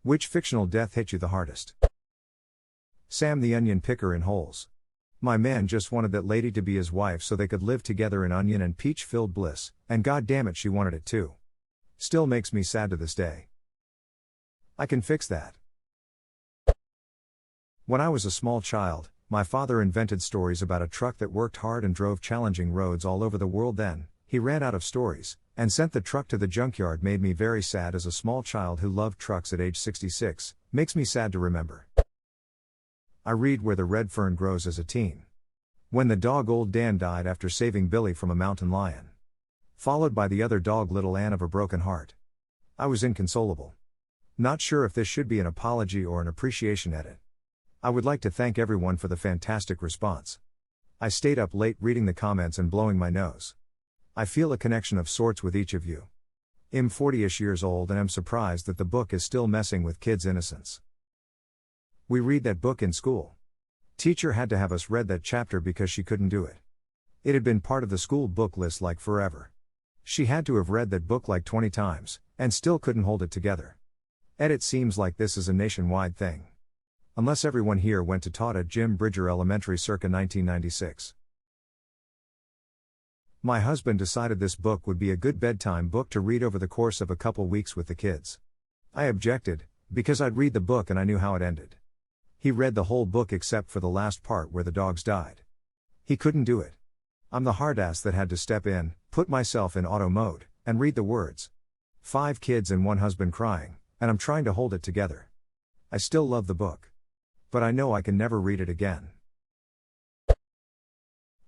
Which fictional death hit you the hardest? Sam the onion picker in Holes. My man just wanted that lady to be his wife so they could live together in onion and peach-filled bliss, and god damn it she wanted it too. Still makes me sad to this day. I can fix that. When I was a small child, my father invented stories about a truck that worked hard and drove challenging roads all over the world. Then, he ran out of stories, and sent the truck to the junkyard. Made me very sad as a small child who loved trucks at age 66, makes me sad to remember. I read Where the Red Fern Grows as a teen. When the dog Old Dan died after saving Billy from a mountain lion. Followed by the other dog Little Ann of a broken heart. I was inconsolable. Not sure if this should be an apology or an appreciation edit. I would like to thank everyone for the fantastic response. I stayed up late reading the comments and blowing my nose. I feel a connection of sorts with each of you. I'm 40-ish years old and am surprised that the book is still messing with kids' innocence. We read that book in school. Teacher had to have us read that chapter because she couldn't do it. It had been part of the school book list like forever. She had to have read that book like 20 times, and still couldn't hold it together. It seems like this is a nationwide thing. Unless everyone here went to taught at Jim Bridger Elementary circa 1996. My husband decided this book would be a good bedtime book to read over the course of a couple weeks with the kids. I objected, because I'd read the book and I knew how it ended. He read the whole book except for the last part where the dogs died. He couldn't do it. I'm the hard ass that had to step in, put myself in auto mode, and read the words. 5 kids and 1 husband crying, and I'm trying to hold it together. I still love the book. But I know I can never read it again.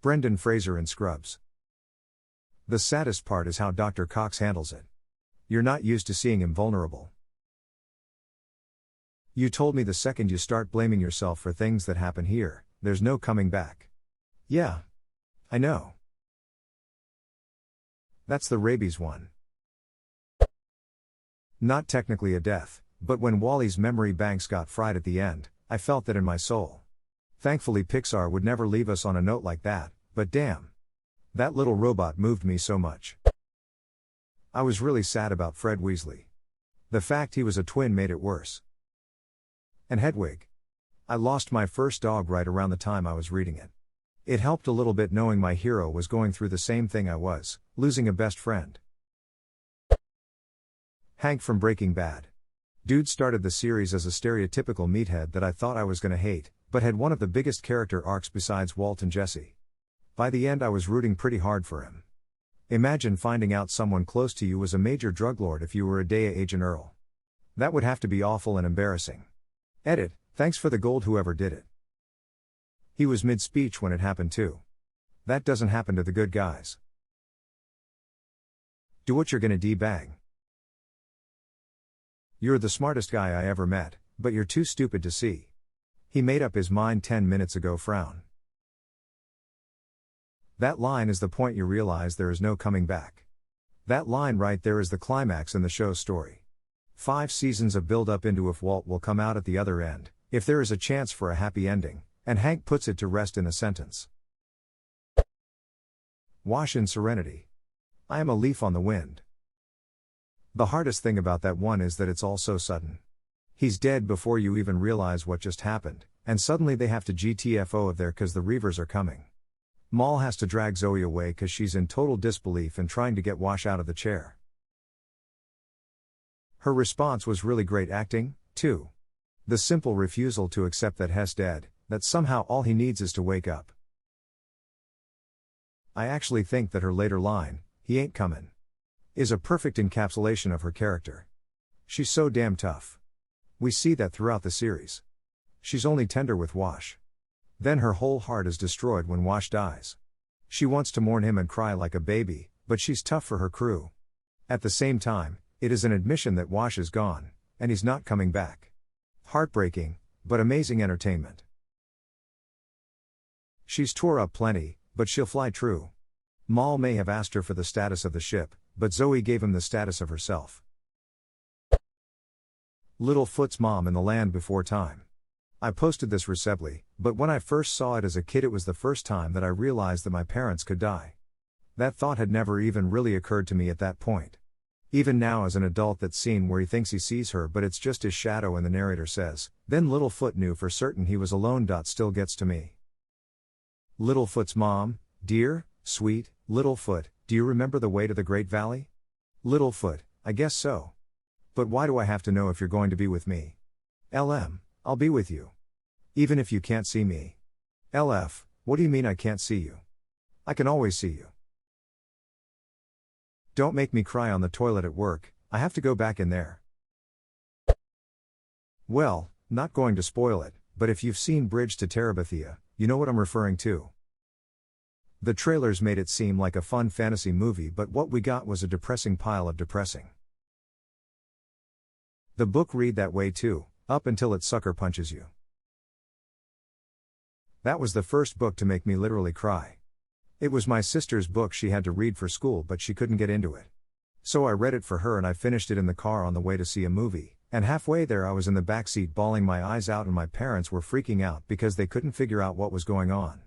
Brendan Fraser in Scrubs. The saddest part is how Dr. Cox handles it. You're not used to seeing him vulnerable. You told me the second you start blaming yourself for things that happen here, there's no coming back. Yeah. I know. That's the rabies one. Not technically a death, but when Wally's memory banks got fried at the end, I felt that in my soul. Thankfully Pixar would never leave us on a note like that, but damn. That little robot moved me so much. I was really sad about Fred Weasley. The fact he was a twin made it worse. And Hedwig. I lost my first dog right around the time I was reading it. It helped a little bit knowing my hero was going through the same thing I was, losing a best friend. Hank from Breaking Bad. Dude started the series as a stereotypical meathead that I thought I was gonna hate, but had one of the biggest character arcs besides Walt and Jesse. By the end I was rooting pretty hard for him. Imagine finding out someone close to you was a major drug lord if you were a Dea Agent Earl. That would have to be awful and embarrassing. Edit, thanks for the gold whoever did it. He was mid-speech when it happened too. That doesn't happen to the good guys. Do what you're gonna debang. You're the smartest guy I ever met, but you're too stupid to see. He made up his mind 10 minutes ago. Frown. That line is the point you realize there is no coming back. That line right there is the climax in the show's story. 5 seasons of build-up into if Walt will come out at the other end, if there is a chance for a happy ending, and Hank puts it to rest in a sentence. Wash in Serenity. I am a leaf on the wind. The hardest thing about that one is that it's all so sudden. He's dead before you even realize what just happened, and suddenly they have to GTFO of there cause the Reavers are coming. Maul has to drag Zoe away cause she's in total disbelief and trying to get Wash out of the chair. Her response was really great acting, too. The simple refusal to accept that Hess dead, that somehow all he needs is to wake up. I actually think that her later line, "He ain't comin'," is a perfect encapsulation of her character. She's so damn tough. We see that throughout the series. She's only tender with Wash. Then her whole heart is destroyed when Wash dies. She wants to mourn him and cry like a baby, but she's tough for her crew. At the same time, it is an admission that Wash is gone, and he's not coming back. Heartbreaking, but amazing entertainment. She's tore up plenty, but she'll fly true. Maul may have asked her for the status of the ship, but Zoe gave him the status of herself. Littlefoot's mom in The Land Before Time. I posted this recently, but when I first saw it as a kid it was the first time that I realized that my parents could die. That thought had never even really occurred to me at that point. Even now as an adult, that scene where he thinks he sees her but it's just his shadow and the narrator says, "Then Littlefoot knew for certain he was alone." Still gets to me. Littlefoot's mom: "Dear, sweet, Littlefoot, do you remember the way to the Great Valley?" Littlefoot: "I guess so. But why do I have to know if you're going to be with me?" LM: "I'll be with you. Even if you can't see me." LF: "What do you mean I can't see you? I can always see you." Don't make me cry on the toilet at work, I have to go back in there. Well, not going to spoil it, but if you've seen Bridge to Terabithia, you know what I'm referring to. The trailers made it seem like a fun fantasy movie, but what we got was a depressing pile of depressing. The book read that way too, up until it sucker punches you. That was the first book to make me literally cry. It was my sister's book she had to read for school, but she couldn't get into it. So I read it for her and I finished it in the car on the way to see a movie, and halfway there I was in the backseat bawling my eyes out and my parents were freaking out because they couldn't figure out what was going on.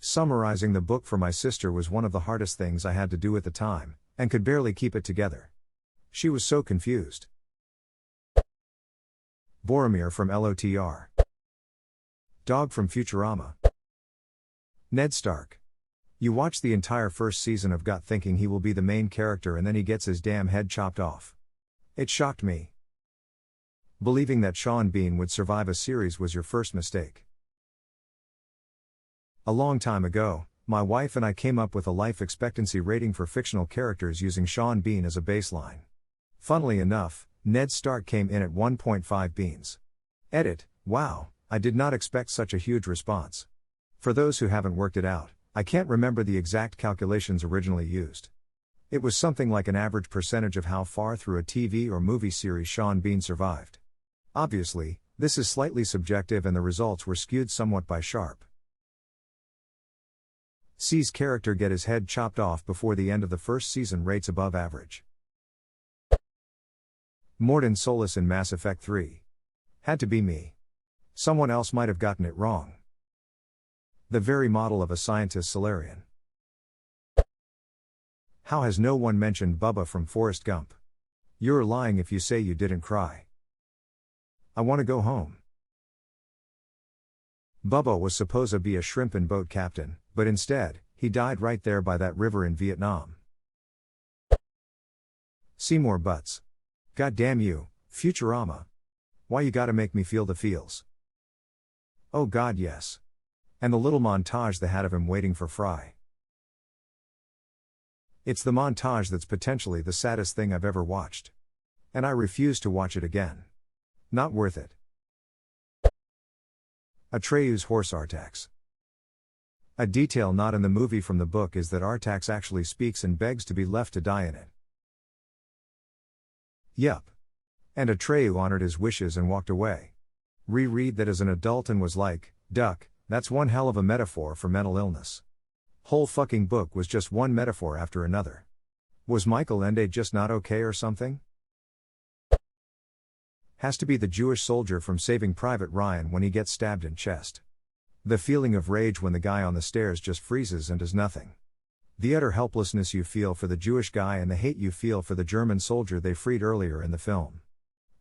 Summarizing the book for my sister was one of the hardest things I had to do at the time, and could barely keep it together. She was so confused. Boromir from LOTR. Dog from Futurama. Ned Stark. You watch the entire first season of GOT thinking he will be the main character and then he gets his damn head chopped off. It shocked me. Believing that Sean Bean would survive a series was your first mistake. A long time ago, my wife and I came up with a life expectancy rating for fictional characters using Sean Bean as a baseline. Funnily enough, Ned Stark came in at 1.5 beans. Edit: wow, I did not expect such a huge response. For those who haven't worked it out, I can't remember the exact calculations originally used. It was something like an average percentage of how far through a TV or movie series Sean Bean survived. Obviously, this is slightly subjective and the results were skewed somewhat by Sharp. C's character get his head chopped off before the end of the first season rates above average. Mordin Solus in Mass Effect 3. Had to be me. Someone else might have gotten it wrong. The very model of a scientist Solarian. How has no one mentioned Bubba from Forrest Gump? You're lying if you say you didn't cry. I want to go home. Bubba was supposed to be a shrimp and boat captain, but instead, he died right there by that river in Vietnam. Seymour Butts. God damn you, Futurama. Why you gotta make me feel the feels? Oh god, yes. And the little montage they had of him waiting for Fry. It's the montage that's potentially the saddest thing I've ever watched. And I refuse to watch it again. Not worth it. Atreyu's horse Artax. A detail not in the movie from the book is that Artax actually speaks and begs to be left to die in it. Yup. And Atreyu honored his wishes and walked away. Reread that as an adult and was like, duck, that's one hell of a metaphor for mental illness. Whole fucking book was just one metaphor after another. Was Michael Ende just not okay or something? Has to be the Jewish soldier from Saving Private Ryan when he gets stabbed in chest. The feeling of rage when the guy on the stairs just freezes and does nothing. The utter helplessness you feel for the Jewish guy and the hate you feel for the German soldier they freed earlier in the film.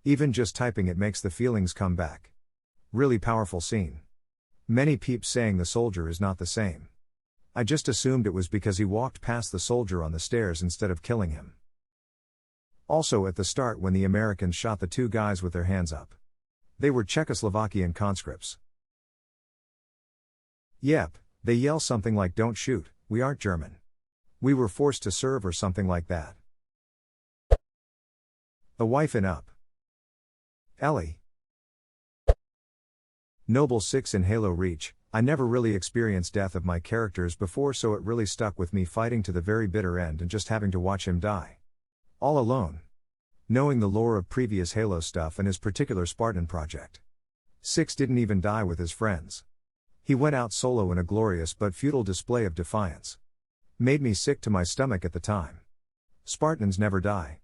Even just typing it makes the feelings come back. Really powerful scene. Many peeps saying the soldier is not the same. I just assumed it was because he walked past the soldier on the stairs instead of killing him. Also at the start when the Americans shot the two guys with their hands up. They were Czechoslovakian conscripts. Yep, they yell something like "Don't shoot, we aren't German. We were forced to serve" or something like that. The wife in Up. Ellie. Noble 6 in Halo Reach. I never really experienced death of my characters before, so it really stuck with me, fighting to the very bitter end and just having to watch him die. All alone. Knowing the lore of previous Halo stuff and his particular Spartan project. 6 didn't even die with his friends. He went out solo in a glorious but futile display of defiance. Made me sick to my stomach at the time. Spartans never die.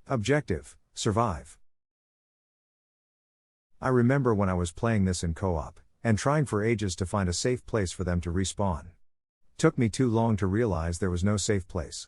Objective: survive. I remember when I was playing this in co-op, and trying for ages to find a safe place for them to respawn. Took me too long to realize there was no safe place.